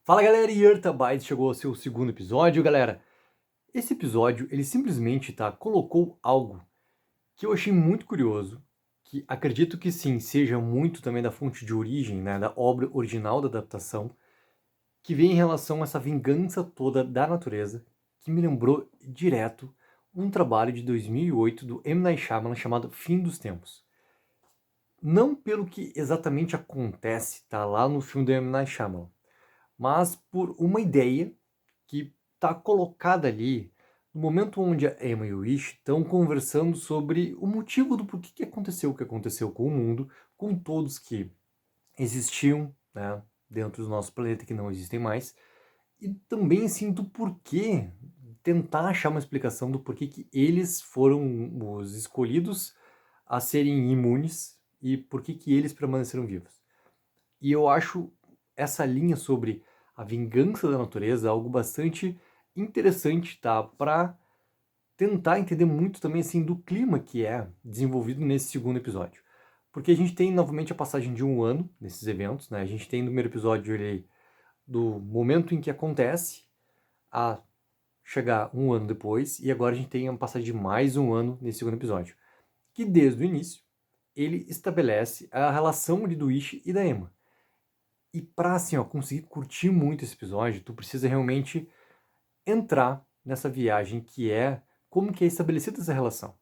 Fala galera, Yerta Bytes chegou ao seu segundo episódio, galera. Esse episódio, ele simplesmente colocou algo que eu achei muito curioso, que acredito que sim, seja muito também da fonte de origem, né, da obra original da adaptação, que vem em relação a essa vingança toda da natureza, que me lembrou direto um trabalho de 2008 do M. Night Shyamalan chamado Fim dos Tempos. Não pelo que exatamente acontece, lá no filme do M. Night Shyamalan, mas por uma ideia que está colocada ali no momento onde a Emma e o Ish estão conversando sobre o motivo do porquê que aconteceu o que aconteceu com o mundo, com todos que existiam, né, dentro do nosso planeta que não existem mais, e também assim do porquê, tentar achar uma explicação do porquê que eles foram os escolhidos a serem imunes e porquê que eles permaneceram vivos. E eu acho essa linha sobre a vingança da natureza algo bastante interessante, para tentar entender muito também assim do clima que é desenvolvido nesse segundo episódio. Porque a gente tem novamente a passagem de um ano nesses eventos, né? A gente tem no primeiro episódio ele do momento em que acontece a chegar um ano depois, e agora a gente tem a passagem de mais um ano nesse segundo episódio. Que desde o início ele estabelece a relação ali do Ishi e da Emma. E pra, assim, conseguir curtir muito esse episódio, tu precisa realmente entrar nessa viagem que é como que é estabelecida essa relação.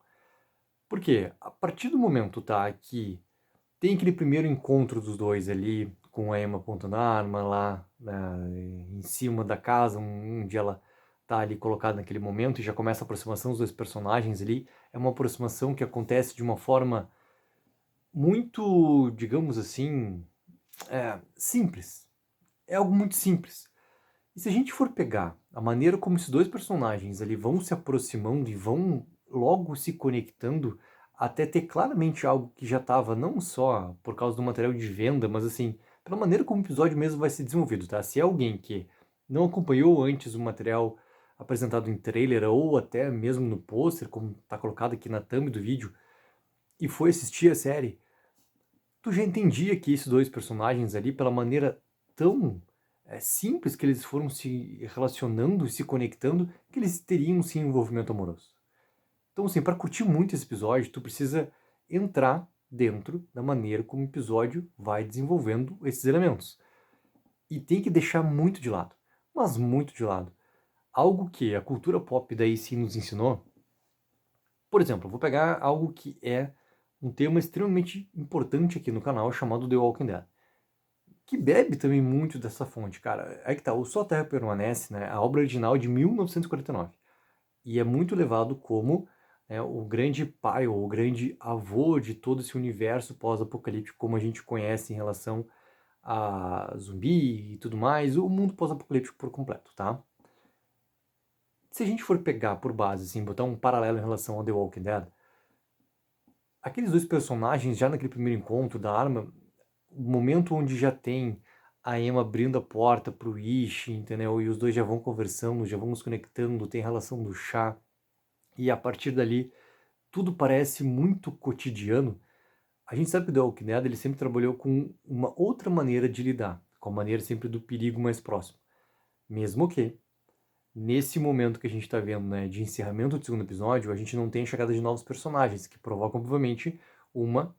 Porque a partir do momento, que tem aquele primeiro encontro dos dois ali, com a Emma apontando a arma lá, em cima da casa, onde ela tá ali colocada naquele momento, e já começa a aproximação dos dois personagens ali. É uma aproximação que acontece de uma forma muito, digamos assim, simples. É algo muito simples. E se a gente for pegar a maneira como esses dois personagens ali vão se aproximando e vão logo se conectando, até ter claramente algo que já estava não só por causa do material de venda, mas assim, pela maneira como o episódio mesmo vai ser desenvolvido, tá? Se é alguém que não acompanhou antes o material apresentado em trailer ou até mesmo no pôster, como está colocado aqui na thumb do vídeo, e foi assistir a série, tu já entendia que esses dois personagens ali, pela maneira tão simples que eles foram se relacionando e se conectando, que eles teriam sim um envolvimento amoroso. Então, assim, para curtir muito esse episódio, tu precisa entrar dentro da maneira como o episódio vai desenvolvendo esses elementos. E tem que deixar muito de lado, mas muito de lado. Algo que a cultura pop daí sim nos ensinou. Por exemplo, eu vou pegar algo que é um tema extremamente importante aqui no canal, chamado The Walking Dead, que bebe também muito dessa fonte, cara. É que tá, o Só a Terra Permanece, né, a obra original é de 1949, e é muito levado como, né, o grande pai ou o grande avô de todo esse universo pós-apocalíptico como a gente conhece em relação a zumbi e tudo mais, o mundo pós-apocalíptico por completo, tá? Se a gente for pegar por base, assim, botar um paralelo em relação ao The Walking Dead, aqueles dois personagens já naquele primeiro encontro da arma, o momento onde já tem a Emma abrindo a porta pro Ishi, entendeu? E os dois já vão conversando, já vão se conectando, tem a relação do chá. E a partir dali, tudo parece muito cotidiano. A gente sabe que o The Walking Dead, ele sempre trabalhou com uma outra maneira de lidar, com a maneira sempre do perigo mais próximo. Mesmo que, nesse momento que a gente está vendo, né, de encerramento do segundo episódio, a gente não tem a chegada de novos personagens, que provocam, obviamente, uma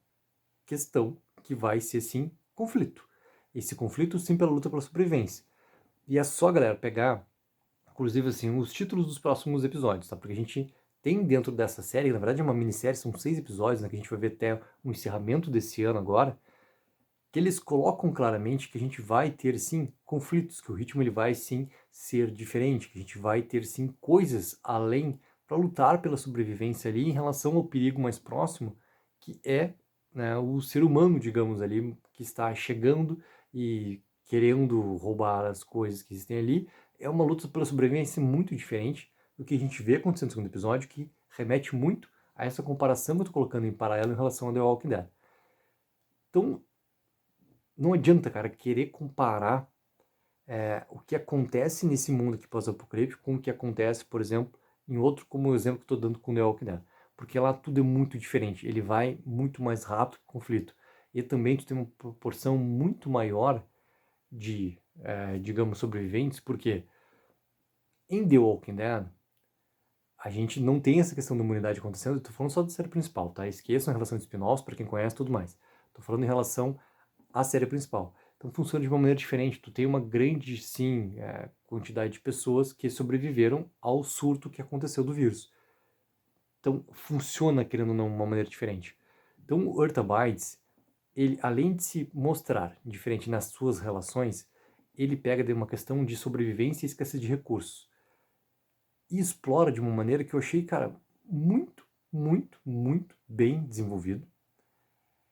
questão que vai ser, sim, conflito. Esse conflito, sim, pela luta pela sobrevivência. E é só, galera, pegar, inclusive, assim, os títulos dos próximos episódios, tá? Porque a gente tem dentro dessa série, na verdade é uma minissérie, são 6 episódios, né, que a gente vai ver até o encerramento desse ano agora, que eles colocam claramente que a gente vai ter, sim, conflitos, que o ritmo ele vai, sim, ser diferente, que a gente vai ter, sim, coisas além para lutar pela sobrevivência ali em relação ao perigo mais próximo, que é, né, o ser humano, digamos ali, que está chegando e querendo roubar as coisas que existem ali. É uma luta pela sobrevivência muito diferente do que a gente vê acontecendo no segundo episódio, que remete muito a essa comparação que eu estou colocando em paralelo em relação a The Walking Dead. Então, não adianta, cara, querer comparar o que acontece nesse mundo aqui pós-apocalíptico com o que acontece, por exemplo, em outro, como o exemplo que estou dando com The Walking Dead. Porque lá tudo é muito diferente, ele vai muito mais rápido que o conflito. E também tu tem uma proporção muito maior de digamos, sobreviventes, porque em The Walking Dead, a gente não tem essa questão da imunidade acontecendo. Eu tô falando só da série principal, tá? Esqueçam a relação de spin-offs, pra quem conhece, tudo mais. Tô falando em relação à série principal. Então funciona de uma maneira diferente. Tu tem uma grande, sim, quantidade de pessoas que sobreviveram ao surto que aconteceu do vírus. Então funciona, querendo ou não, de uma maneira diferente. Então o Eartha Bites, ele, além de se mostrar diferente nas suas relações, ele pega de uma questão de sobrevivência e escassez de recursos. E explora de uma maneira que eu achei, cara, muito, muito, muito bem desenvolvido.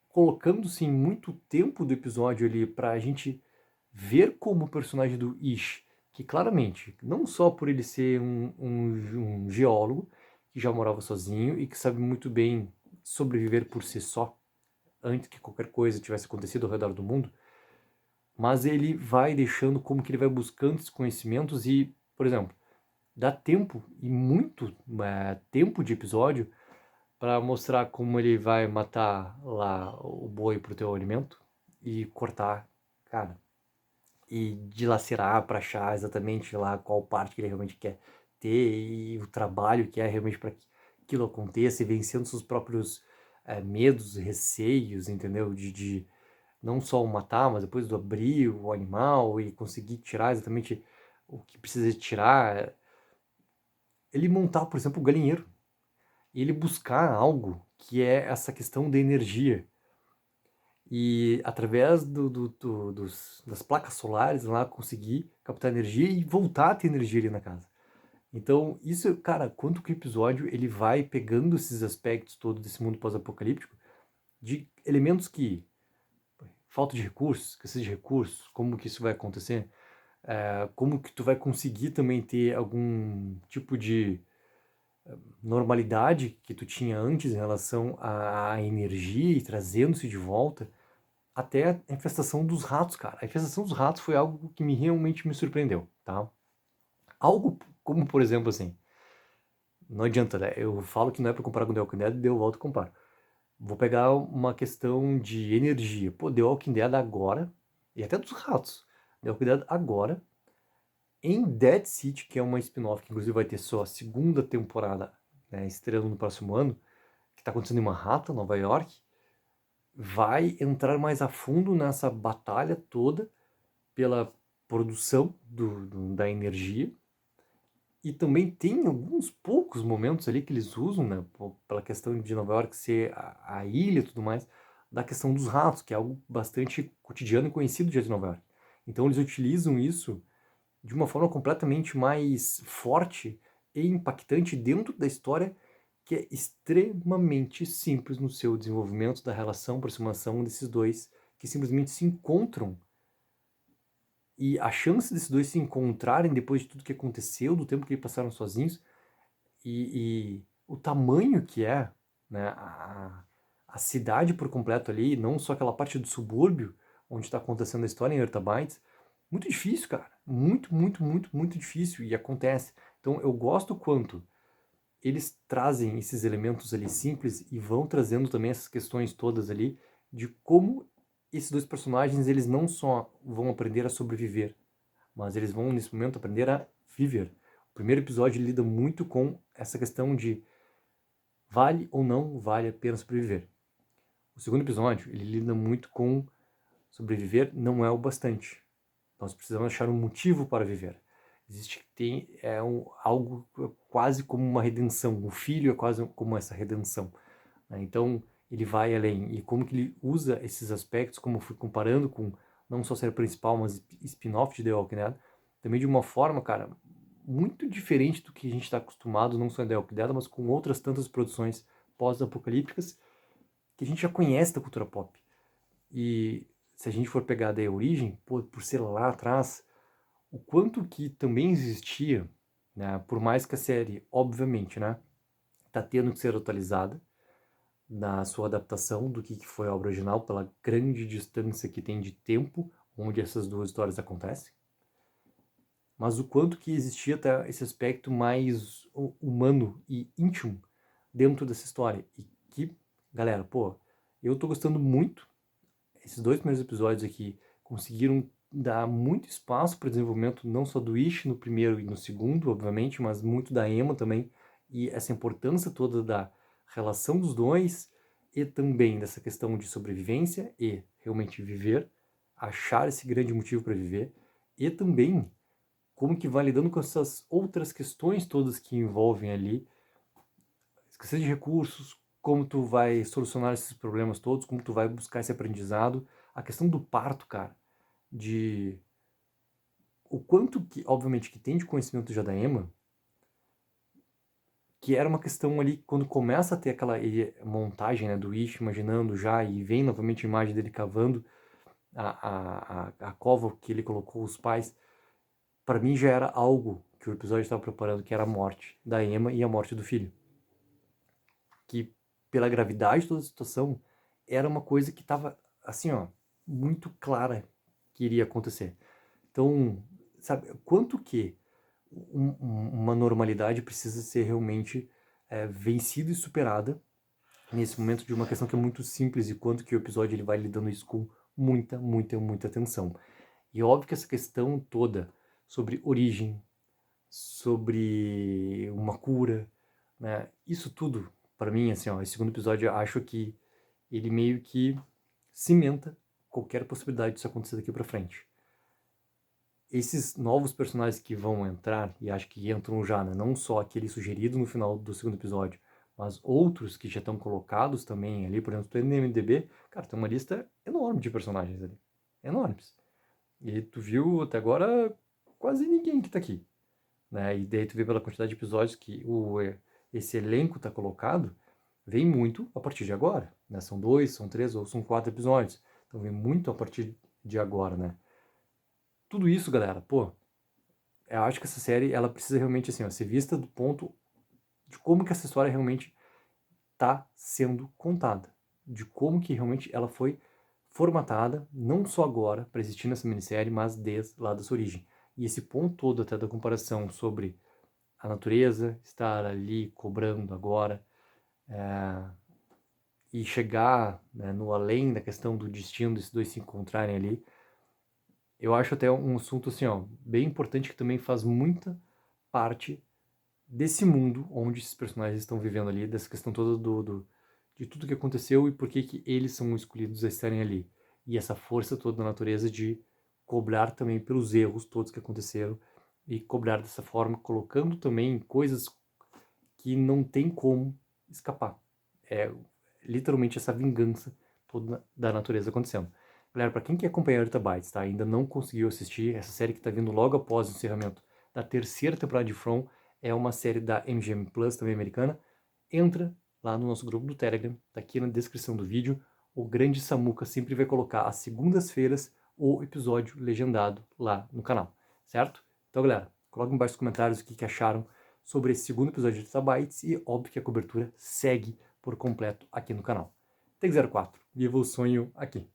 Colocando, sim, muito tempo do episódio ali pra gente ver como o personagem do Ish, que claramente, não só por ele ser um geólogo, que já morava sozinho e que sabe muito bem sobreviver por si só, antes que qualquer coisa tivesse acontecido ao redor do mundo, mas ele vai deixando como que ele vai buscando esses conhecimentos e, por exemplo, dá tempo, e muito tempo de episódio, para mostrar como ele vai matar lá o boi pro teu alimento e cortar, cara, e dilacerar para achar exatamente lá qual parte que ele realmente quer ter e o trabalho que é realmente para que aquilo aconteça e vencendo seus próprios medos, receios, entendeu? De não só o matar, mas depois do abrir o animal e conseguir tirar exatamente o que precisa tirar. Ele montar, por exemplo, o galinheiro. E ele buscar algo que é essa questão da energia. E através das placas solares lá conseguir captar energia e voltar a ter energia ali na casa. Então, isso, cara, quanto que o episódio ele vai pegando esses aspectos todos desse mundo pós-apocalíptico, de elementos que falta de recursos, escassez de recursos, como que isso vai acontecer, como que tu vai conseguir também ter algum tipo de normalidade que tu tinha antes em relação à energia e trazendo-se de volta, até a infestação dos ratos, cara. A infestação dos ratos foi algo que realmente me surpreendeu, tá? Algo como, por exemplo, assim, não adianta, né? Eu falo que não é pra comparar com The Walking Dead, eu volto e comparo. Vou pegar uma questão de energia. Pô, The Walking Dead agora, e até dos ratos, The Walking Dead agora, em Dead City, que é uma spin-off que inclusive vai ter só a segunda temporada, né, estreando no próximo ano, que está acontecendo em Manhattan, Nova York, vai entrar mais a fundo nessa batalha toda pela produção da energia. E também tem alguns poucos momentos ali que eles usam, né, pela questão de Nova York ser a ilha e tudo mais, da questão dos ratos, que é algo bastante cotidiano e conhecido de Nova York. Então eles utilizam isso de uma forma completamente mais forte e impactante dentro da história, que é extremamente simples no seu desenvolvimento da relação, aproximação desses dois, que simplesmente se encontram. E a chance desses dois se encontrarem depois de tudo que aconteceu, do tempo que eles passaram sozinhos, e o tamanho que é, né, a cidade por completo ali, não só aquela parte do subúrbio onde está acontecendo a história em Eartha Bites, muito difícil, cara. Muito, muito, muito, muito difícil. E acontece. Então eu gosto quanto eles trazem esses elementos ali simples e vão trazendo também essas questões todas ali de como esses dois personagens eles não só vão aprender a sobreviver, mas eles vão nesse momento aprender a viver. O primeiro episódio lida muito com essa questão de vale ou não vale a pena sobreviver. O segundo episódio ele lida muito com sobreviver não é o bastante. Nós precisamos achar um motivo para viver. Algo quase como uma redenção. O filho é quase como essa redenção, né? Então ele vai além. E como que ele usa esses aspectos, como eu fui comparando com não só a série principal, mas spin-off de The Walking Dead, também de uma forma, cara, muito diferente do que a gente está acostumado, não só em The Walking Dead, mas com outras tantas produções pós-apocalípticas que a gente já conhece da cultura pop. E se a gente for pegar daí a origem, por ser lá atrás, o quanto que também existia, né, por mais que a série, obviamente, né, tá tendo que ser atualizada na sua adaptação do que foi a obra original, pela grande distância que tem de tempo onde essas duas histórias acontecem, mas o quanto que existia até esse aspecto mais humano e íntimo dentro dessa história. E que, galera, pô, eu tô gostando muito. Esses dois primeiros episódios aqui conseguiram dá muito espaço para o desenvolvimento não só do Ishi no primeiro e no segundo, obviamente, mas muito da Emma também, e essa importância toda da relação dos dois, e também dessa questão de sobrevivência e realmente viver, achar esse grande motivo para viver, e também como que vai lidando com essas outras questões todas que envolvem ali, escassez de recursos, como tu vai solucionar esses problemas todos, como tu vai buscar esse aprendizado, a questão do parto, cara, de o quanto que, obviamente, que tem de conhecimento já da Emma, que era uma questão ali, quando começa a ter aquela montagem, né, do Ish imaginando já, e vem novamente a imagem dele cavando a cova que ele colocou os pais, para mim já era algo que o episódio estava preparando, que era a morte da Emma e a morte do filho. Que, pela gravidade de toda a situação, era uma coisa que estava, assim, ó, muito clara que iria acontecer. Então, sabe, quanto que uma normalidade precisa ser realmente vencida e superada nesse momento de uma questão que é muito simples, e quanto que o episódio ele vai lidando isso com muita, muita, muita atenção. E óbvio que essa questão toda sobre origem, sobre uma cura, né, isso tudo, para mim, assim, ó, esse segundo episódio, eu acho que ele meio que cimenta qualquer possibilidade disso acontecer daqui para frente. Esses novos personagens que vão entrar, e acho que entram já, né? Não só aquele sugerido no final do segundo episódio, mas outros que já estão colocados também ali, por exemplo, tu no IMDb, cara, tem uma lista enorme de personagens ali. Enormes. E tu viu até agora quase ninguém que tá aqui. Né? E daí tu vê pela quantidade de episódios que esse elenco tá colocado, vem muito a partir de agora. Né? São 2, são 3 ou são 4 episódios. Então vem muito a partir de agora, né? Tudo isso, galera, pô, eu acho que essa série, ela precisa realmente, assim, ó, ser vista do ponto de como que essa história realmente tá sendo contada. De como que realmente ela foi formatada, não só agora, para existir nessa minissérie, mas desde lá da sua origem. E esse ponto todo até da comparação sobre a natureza estar ali cobrando agora, e chegar, né, no além da questão do destino desses dois se encontrarem ali, eu acho até um assunto assim, ó, bem importante, que também faz muita parte desse mundo onde esses personagens estão vivendo ali, dessa questão toda de tudo que aconteceu e por que que eles são escolhidos a estarem ali. E essa força toda da natureza de cobrar também pelos erros todos que aconteceram, e cobrar dessa forma, colocando também coisas que não tem como escapar. É literalmente essa vingança toda da natureza acontecendo. Galera, para quem quer acompanhar Arita Bytes, tá? Ainda não conseguiu assistir essa série que tá vindo logo após o encerramento da terceira temporada de From, é uma série da MGM Plus, também americana. Entra lá no nosso grupo do Telegram, tá aqui na descrição do vídeo. O grande Samuca sempre vai colocar às segundas-feiras o episódio legendado lá no canal, certo? Então, galera, coloquem embaixo nos comentários o que acharam sobre esse segundo episódio de Terabytes, e óbvio que a cobertura segue por completo aqui no canal. Take 04, viva o sonho aqui!